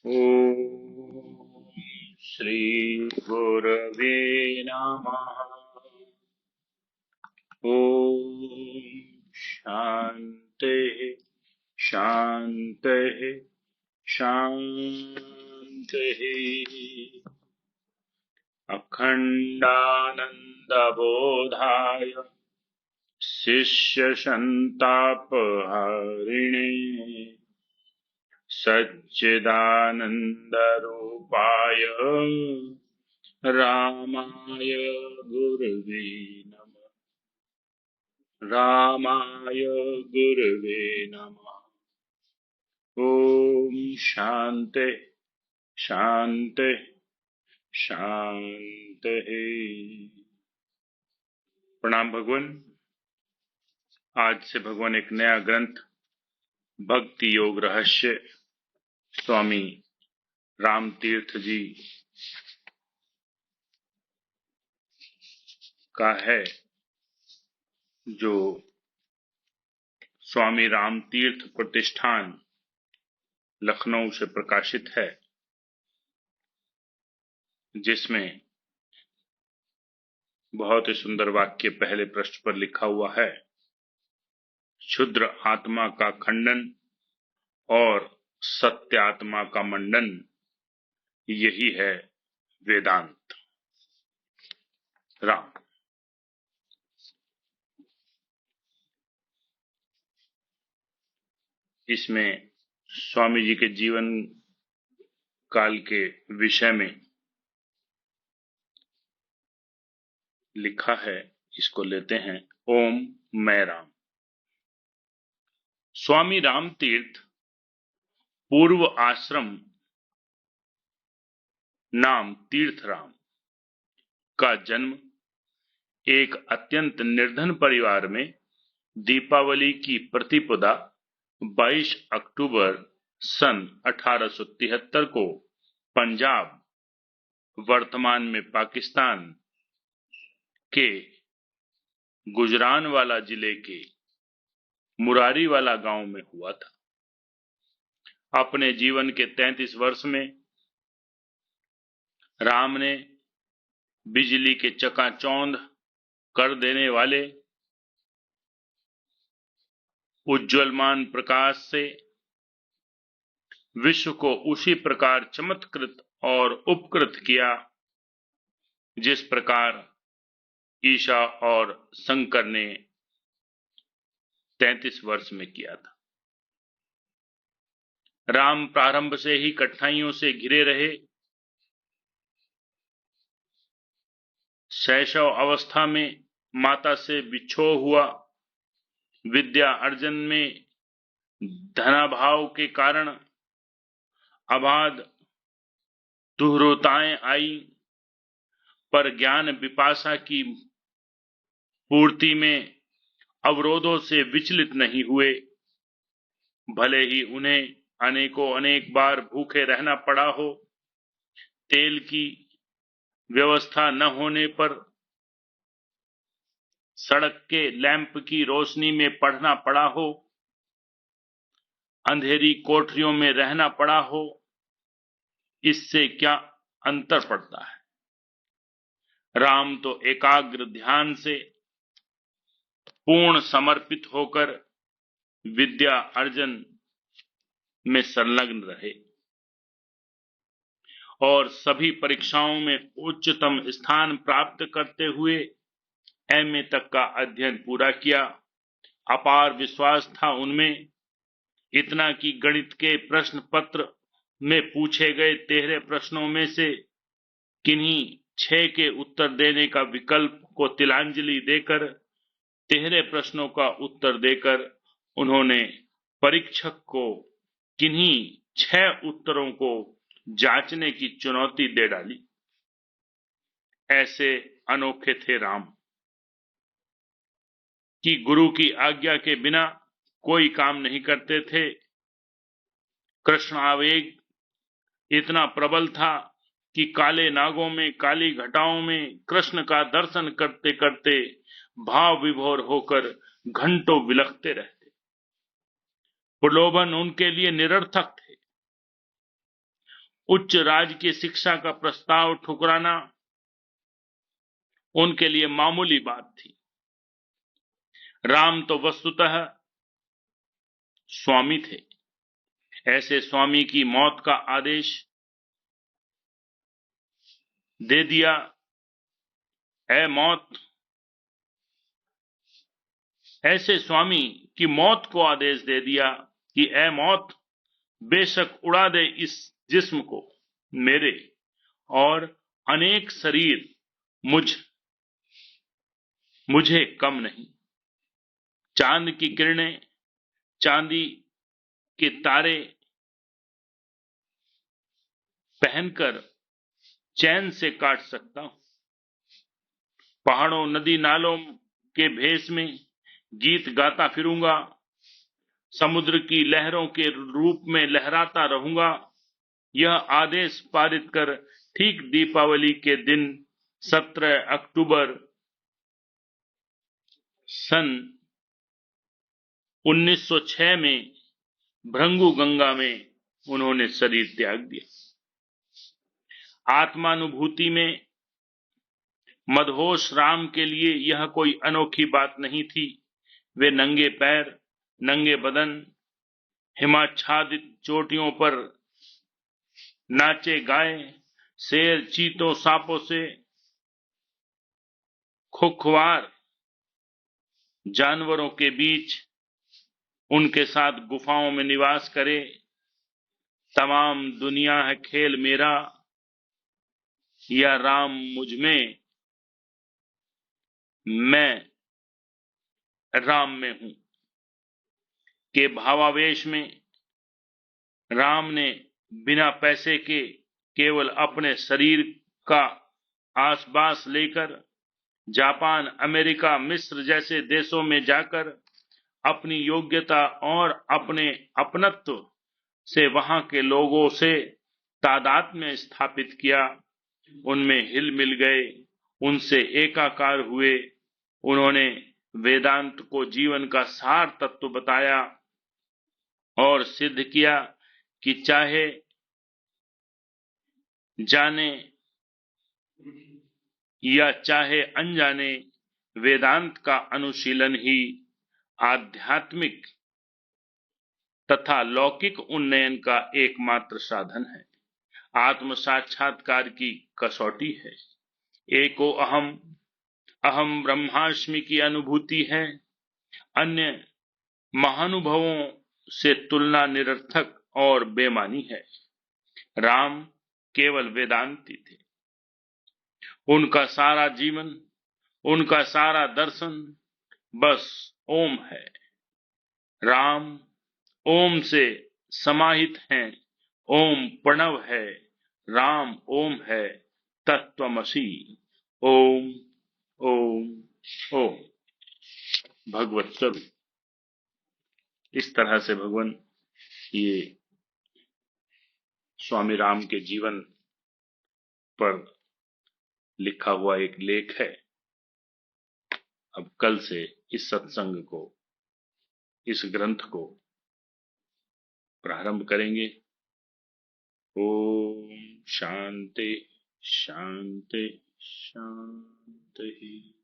ॐ श्रीगुरवे नमः। ॐ शान्तिः शान्तिः शान्तिः। अखण्डानन्दबोधाय शिष्यसन्तापहारिणे सच्चिदानन्दरूपाय रामाय गुरवे नमः। रामाय गुरवे नमः। ओम शांति शांति शांति। प्रणाम भगवान। आज से भगवान एक नया ग्रंथ भक्ति योग रहस्य स्वामी राम तीर्थ जी का है, जो स्वामी राम तीर्थ प्रतिष्ठान लखनऊ से प्रकाशित है, जिसमें बहुत ही सुंदर वाक्य पहले पृष्ठ पर लिखा हुआ है। क्षुद्र आत्मा का खंडन और सत्य आत्मा का मंडन, यही है वेदांत। राम। इसमें स्वामी जी के जीवन काल के विषय में लिखा है, इसको लेते हैं। ओम मैं राम। स्वामी राम तीर्थ पूर्व आश्रम नाम तीर्थ राम का जन्म एक अत्यंत निर्धन परिवार में दीपावली की प्रतिपदा 22 अक्टूबर सन 1873 को पंजाब, वर्तमान में पाकिस्तान के गुजरानवाला जिले के मुरारीवाला गांव में हुआ था। अपने जीवन के 33 वर्ष में राम ने बिजली के चकाचौंध कर देने वाले उज्ज्वलमान प्रकाश से विश्व को उसी प्रकार चमत्कृत और उपकृत किया, जिस प्रकार ईशा और शंकर ने 33 वर्ष में किया था। राम प्रारंभ से ही कठिनाइयों से घिरे रहे। शैशव अवस्था में माता से बिछोह हुआ। विद्या अर्जन में धनाभाव के कारण अबाध दुर्वृत्ताएं आई, पर ज्ञान पिपासा की पूर्ति में अवरोधों से विचलित नहीं हुए। भले ही उन्हें अनेक बार भूखे रहना पड़ा हो, तेल की व्यवस्था न होने पर सड़क के लैंप की रोशनी में पढ़ना पड़ा हो, अंधेरी कोठरियों में रहना पड़ा हो, इससे क्या अंतर पड़ता है। राम तो एकाग्र ध्यान से पूर्ण समर्पित होकर विद्या अर्जन में संलग्न रहे और सभी परीक्षाओं में उच्चतम स्थान प्राप्त करते हुए एमए तक का अध्ययन पूरा किया। अपार विश्वास था उनमें, इतना कि गणित के प्रश्न पत्र में पूछे गए 13 प्रश्नों में से किन्हीं 6 के उत्तर देने का विकल्प को तिलांजलि देकर 13 प्रश्नों का उत्तर देकर उन्होंने परीक्षक को किन्हीं 6 उत्तरों को जांचने की चुनौती दे डाली। ऐसे अनोखे थे राम कि गुरु की आज्ञा के बिना कोई काम नहीं करते थे। कृष्ण आवेग इतना प्रबल था कि काले नागों में, काली घटाओं में कृष्ण का दर्शन करते करते भाव विभोर होकर घंटों विलखते रहते। प्रलोभन उनके लिए निरर्थक थे। उच्च राजकीय शिक्षा का प्रस्ताव ठुकराना उनके लिए मामूली बात थी। राम तो वस्तुतः स्वामी थे। ऐसे स्वामी की मौत का आदेश दे दिया। ऐ मौत, ऐसे स्वामी की मौत को आदेश दे दिया कि ऐ मौत, बेशक उड़ा दे इस जिस्म को, मेरे और अनेक शरीर मुझे कम नहीं। चांद की किरणें, चांदी के तारे पहनकर चैन से काट सकता हूं। पहाड़ों, नदी नालों के भेष में गीत गाता फिरूंगा। समुद्र की लहरों के रूप में लहराता रहूंगा। यह आदेश पारित कर ठीक दीपावली के दिन 17 अक्टूबर सन 1906 में भृंगु गंगा में उन्होंने शरीर त्याग दिया। आत्मानुभूति में मदहोश राम के लिए यह कोई अनोखी बात नहीं थी। वे नंगे पैर, नंगे बदन, हिमाच्छादित चोटियों पर नाचे गाए, शेर, चीतों, सांपों से खुखवार जानवरों के बीच उनके साथ गुफाओं में निवास करे। तमाम दुनिया है खेल मेरा, या राम मुझ में, मैं राम में हूं के भावावेश में राम ने बिना पैसे के केवल अपने शरीर का आसपास लेकर जापान, अमेरिका, मिस्र जैसे देशों में जाकर अपनी योग्यता और अपने अपनत्व से वहां के लोगों से तादात्म्य स्थापित किया। उनमें हिल मिल गए, उनसे एकाकार हुए। उन्होंने वेदांत को जीवन का सार तत्व बताया और सिद्ध किया कि चाहे जाने या चाहे अनजाने, वेदांत का अनुशीलन ही आध्यात्मिक तथा लौकिक उन्नयन का एकमात्र साधन है, आत्म साक्षात्कार की कसौटी है। एको अहम, अहम ब्रह्मास्मि की अनुभूति है। अन्य महानुभवों से तुलना निरर्थक और बेमानी है। राम केवल वेदांती थे। उनका सारा जीवन, उनका सारा दर्शन बस ओम है। राम ओम से समाहित हैं। ओम प्रणव है। राम ओम है। तत्त्वमसि। ओम ओम ओम। भगवत स्वरूप। इस तरह से भगवान ये स्वामी राम के जीवन पर लिखा हुआ एक लेख है। अब कल से इस सत्संग को, इस ग्रंथ को प्रारंभ करेंगे। ओम शांति शांति शांति।